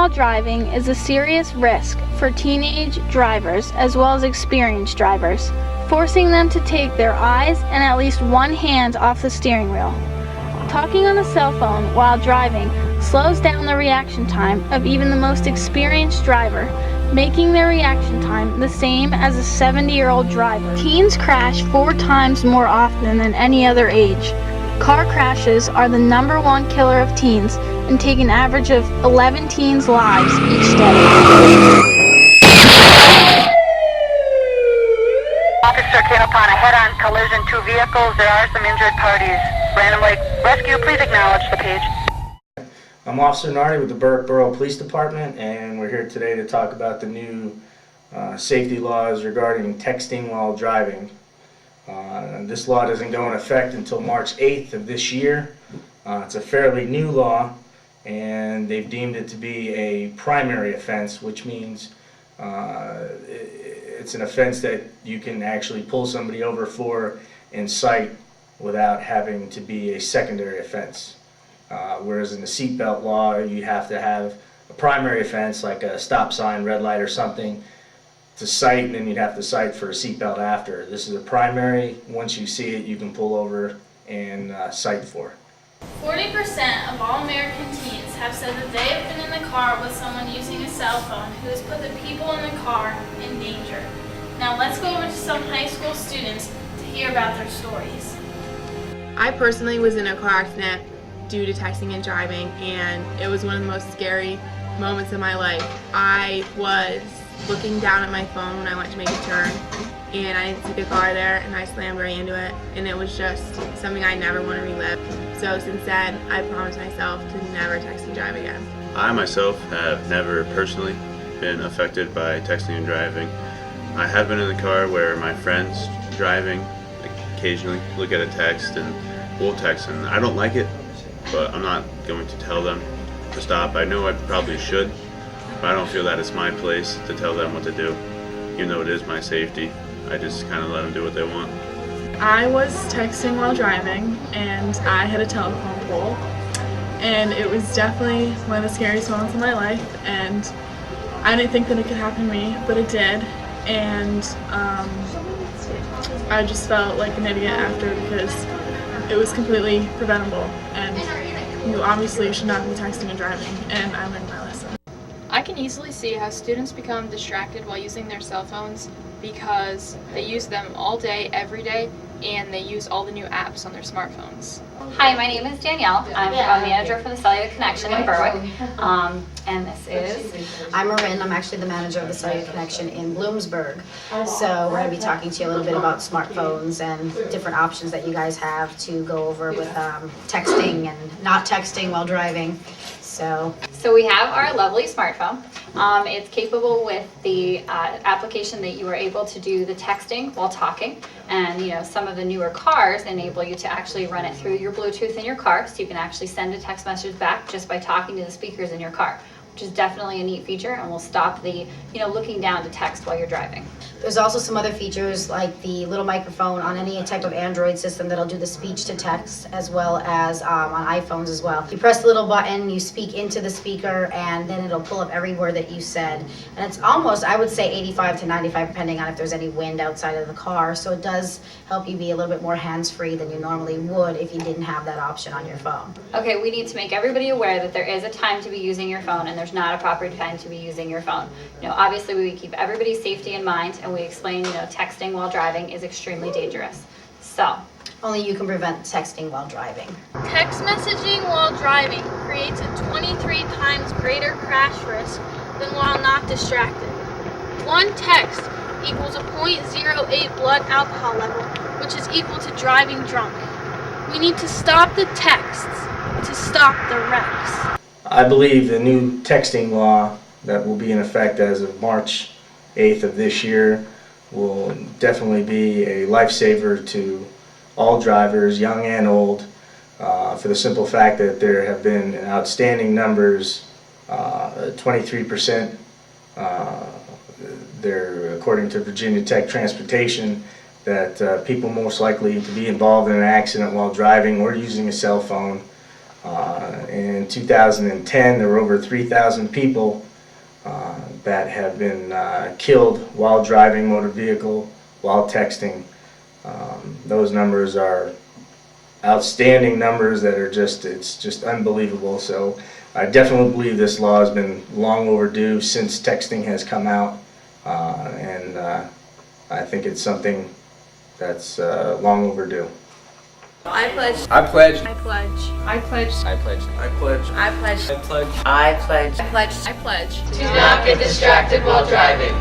while driving is a serious risk for teenage drivers as well as experienced drivers, forcing them to take their eyes and at least one hand off the steering wheel. Talking on a cell phone while driving slows down the reaction time of even the most experienced driver, making their reaction time the same as a 70-year-old driver. Teens crash 4 times more often than any other age. Car crashes are the #1 killer of teens and take an average of 11 teens' lives each day. Officer came upon a head-on collision, 2 vehicles. There are some injured parties. Random Lake Rescue, please acknowledge the page. I'm Officer Nardi with the Berwick Borough Police Department, and we're here today to talk about the new safety laws regarding texting while driving. This law doesn't go in effect until March 8th of this year. It's a fairly new law, and they've deemed it to be a primary offense, which means it's an offense that you can actually pull somebody over for in sight without having to be a secondary offense. Whereas in the seatbelt law, you have to have a primary offense like a stop sign, red light, or something to cite, and then you'd have to cite for a seatbelt after. This is a primary. Once you see it, you can pull over and cite for. 40% of all American teens have said that they have been in the car with someone using a cell phone who has put the people in the car in danger. Now let's go over to some high school students to hear about their stories. I personally was in a car accident due to texting and driving, and it was one of the most scary moments of my life. I was looking down at my phone when I went to make a turn, and I didn't see the car there, and I slammed right into it, and it was just something I never want to relive. So since then, I promised myself to never text and drive again. I myself have never personally been affected by texting and driving. I have been in the car where my friends driving occasionally look at a text and will text, and I don't like it, but I'm not going to tell them to stop. I know I probably should, but I don't feel that it's my place to tell them what to do. Even though it is my safety, I just kind of let them do what they want. I was texting while driving, and I hit a telephone pole, and it was definitely one of the scariest moments of my life, and I didn't think that it could happen to me, but it did, and I just felt like an idiot after because it was completely preventable, and you obviously should not be texting and driving, and I learned my lesson. I can easily see how students become distracted while using their cell phones because they use them all day, every day, and they use all the new apps on their smartphones. Hi, my name is Danielle. I'm a manager for the Cellular Connection in Berwick, and this is... I'm Marin. I'm actually the manager of the Cellular Connection in Bloomsburg. So we're going to be talking to you a little bit about smartphones and different options that you guys have to go over with texting and not texting while driving. So we have our lovely smartphone. It's capable with the application that you are able to do the texting while talking, and some of the newer cars enable you to actually run it through your Bluetooth in your car, so you can actually send a text message back just by talking to the speakers in your car, which is definitely a neat feature and will stop the looking down to text while you're driving. There's also some other features like the little microphone on any type of Android system that'll do the speech to text, as well as on iPhones as well. You press the little button, you speak into the speaker, and then it'll pull up every word that you said. And it's almost, I would say 85 to 95, depending on if there's any wind outside of the car. So it does help you be a little bit more hands-free than you normally would if you didn't have that option on your phone. Okay, we need to make everybody aware that there is a time to be using your phone, and there's not a proper time to be using your phone. Obviously we keep everybody's safety in mind, and we explain, texting while driving is extremely dangerous. So, only you can prevent texting while driving. Text messaging while driving creates a 23 times greater crash risk than while not distracted. One text equals a 0.08 blood alcohol level, which is equal to driving drunk. We need to stop the texts to stop the wrecks. I believe the new texting law that will be in effect as of March 8th of this year will definitely be a lifesaver to all drivers, young and old, for the simple fact that there have been outstanding numbers, 23%, according to Virginia Tech Transportation, that people most likely to be involved in an accident while driving or using a cell phone In 2010, there were over 3,000 people that have been killed while driving motor vehicle, while texting. Those numbers are outstanding numbers that are it's just unbelievable. So I definitely believe this law has been long overdue since texting has come out, and I think it's something that's long overdue. I pledge. I pledge. I pledge. I pledge. I pledge. I pledge. I pledge. I pledge. I pledge I pledge. I pledge. to not get distracted while driving.